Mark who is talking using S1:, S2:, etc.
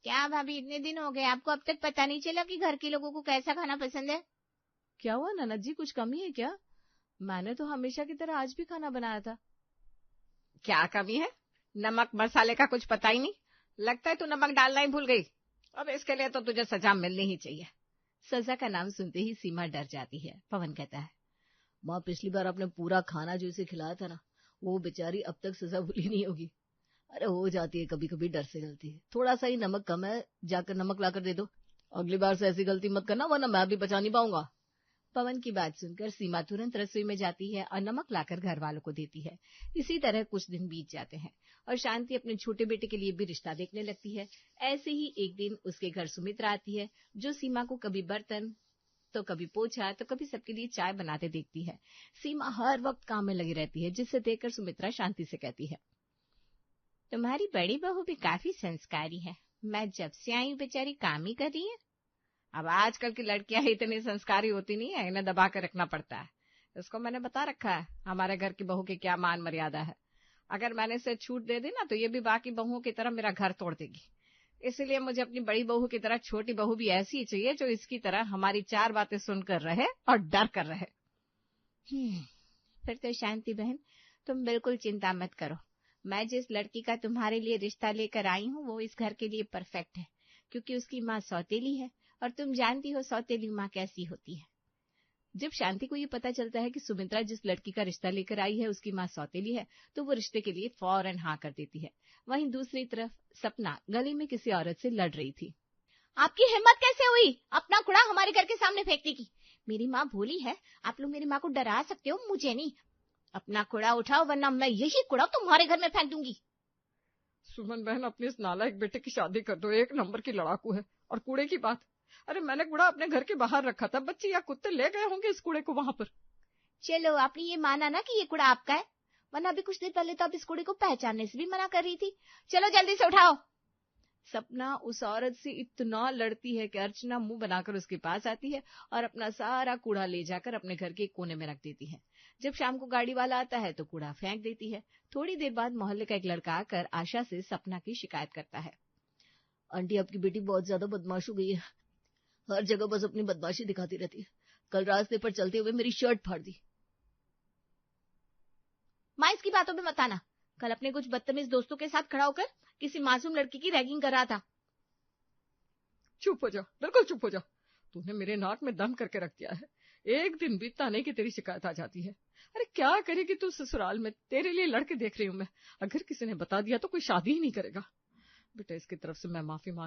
S1: क्या भाभी, इतने दिन हो गए, आपको अब तक पता नहीं चला कि घर के लोगों को कैसा खाना पसंद है?
S2: क्या हुआ ननद जी, कुछ कमी है क्या? मैंने तो हमेशा की तरह आज भी खाना बनाया था।
S3: क्या कमी है? नमक मसाले का कुछ पता ही नहीं। लगता है तू नमक डालना ही भूल गई। अब इसके लिए तो तुझे सजा मिलनी ही चाहिए।
S2: सजा का नाम सुनते ही सीमा डर जाती है। पवन कहता है, माँ पिछली बार आपने पूरा खाना जो इसे खिलाया था ना, वो बेचारी अब तक सजा भूली नहीं होगी। अरे हो जाती है कभी कभी डर से गलती। थोड़ा सा ही नमक कम है, जाकर नमक लाकर दे दो। अगली बार से ऐसी गलती मत करना, वरना मैं भी बचा नहीं पाऊंगा। पवन की बात सुनकर सीमा तुरंत रसोई में जाती है और नमक लाकर घर वालों को देती है। इसी तरह कुछ दिन बीत जाते हैं और शांति अपने छोटे बेटे के लिए भी रिश्ता देखने लगती है। ऐसे ही एक दिन उसके घर सुमित्रा आती है, जो सीमा को कभी बर्तन तो कभी पोछा तो कभी सबके लिए चाय बनाते देखती है। सीमा हर वक्त काम में लगी रहती है, जिससे देखकर सुमित्रा शांति से कहती है,
S1: तुम्हारी बड़ी बहू भी काफी संस्कारी है। मैं जब से आई हूँ बेचारी काम ही कर रही है।
S3: अब आजकल की लड़कियां इतनी संस्कारी होती नहीं है, इन्हें दबा कर रखना पड़ता है। इसको मैंने बता रखा है हमारे घर की बहू की क्या मान मर्यादा है। अगर मैंने इसे छूट दे दी ना तो ये भी बाकी बहुओं की तरह मेरा घर तोड़ देगी। इसलिए मुझे अपनी बड़ी बहू की तरह छोटी बहू भी ऐसी चाहिए जो इसकी तरह हमारी चार बातें सुनकर रहे और डर कर रहे।
S1: फिर तो शांति बहन, तुम बिल्कुल चिंता मत करो। मैं जिस लड़की का तुम्हारे लिए रिश्ता लेकर आई हूँ वो इस घर के लिए परफेक्ट है, क्योंकि उसकी माँ सौतेली है और तुम जानती हो सौतेली माँ कैसी होती है।
S2: जब शांति को ये पता चलता है कि सुमित्रा जिस लड़की का रिश्ता लेकर आई है उसकी माँ सौतेली है, तो वो रिश्ते के लिए फौरन हाँ कर देती है। वहीं दूसरी तरफ सपना गली में किसी औरत से लड़ रही थी।
S1: आपकी हिम्मत कैसे हुई अपना कूड़ा हमारे घर के सामने फेंकने की? मेरी माँ भोली है, आप लोग मेरी माँ को डरा सकते हो, मुझे नहीं। अपना कूड़ा उठाओ वरना मैं यही कूड़ा तुम्हारे घर में फेंक दूंगी।
S3: सुमन बहन, अपने इस नालायक बेटे की शादी कर दो, एक नंबर की लड़ाकू है। और कूड़े की बात, अरे मैंने कूड़ा अपने घर के बाहर रखा था, बच्चे या कुत्ते ले गए होंगे इस कूड़े को वहां पर।
S1: चलो आपने ये माना ना कि ये कूड़ा आपका है, वरना अभी कुछ देर पहले तो आप इस कूड़े को पहचानने से भी मना कर रही थी। चलो जल्दी से उठाओ।
S2: सपना उस औरत से इतना लड़ती है कि अर्चना मुंह बनाकर उसके पास आती है और अपना सारा कूड़ा ले जाकर अपने घर के कोने में रख देती है। जब शाम को गाड़ी वाला आता है तो कूड़ा फेंक देती है। थोड़ी देर बाद मोहल्ले का एक लड़का आकर आशा से सपना की शिकायत करता है, आंटी आपकी बेटी बहुत ज्यादा बदमाश हो गई है, हर जगह बस अपनी बदमाशी दिखाती रहती है। कल रास्ते पर चलते हुए मेरी शर्ट फाड़ दी।
S1: माँ इसकी बातों में मत आना, कल अपने कुछ बदतमीज दोस्तों के साथ खड़ा होकर किसी मासूम लड़की की रैगिंग कर रहा था।
S3: चुप हो जा, बिल्कुल चुप हो जा। तूने मेरे नाक में दम करके रख दिया है। एक दिन बीतता नहीं कि तेरी शिकायत आ जाती है। अरे क्या करेगी तू ससुराल में, तेरे लिए लड़के देख रही हूं मैं। अगर किसी ने बता दिया तो कोई शादी ही नहीं करेगा। बेटा इसकी तरफ से मैं माफी मांग